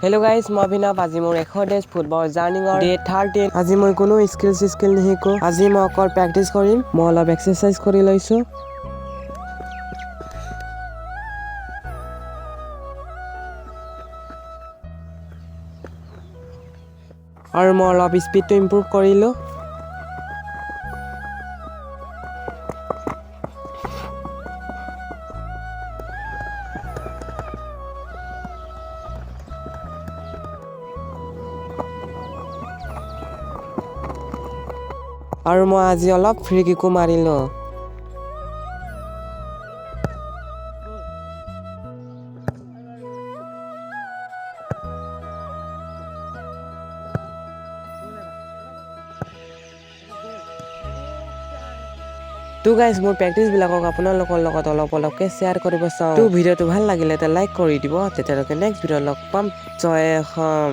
Hello guys, মই অভিনৱ আজি মোৰ 100 ডেজ ফুটবল জাৰ্নিঙৰ ডে 13 আজি মই কোনো স্কিল নিশিকো আজি মই অকল প্ৰেক্টিচ কৰিম মই অলপ এক্সাৰসাইজ কৰি লৈছো আৰু মই অলপ স্পীডটো ইমপ্ৰুভ কৰিলো আৰু মই আজি অলপ ফ্ৰী কিকো মাৰিলো তো গাইজ মোৰ প্ৰেক্টিচ বিলাকক আপোনালোকৰ লগত অলপকে শেয়াৰ কৰিব চাও তো ভিডিওটো ভাল লাগিলে তে লাইক কৰি দিব তেতিয়ালৈকে নেক্সট ভিডিও লগ পাম জয় অসম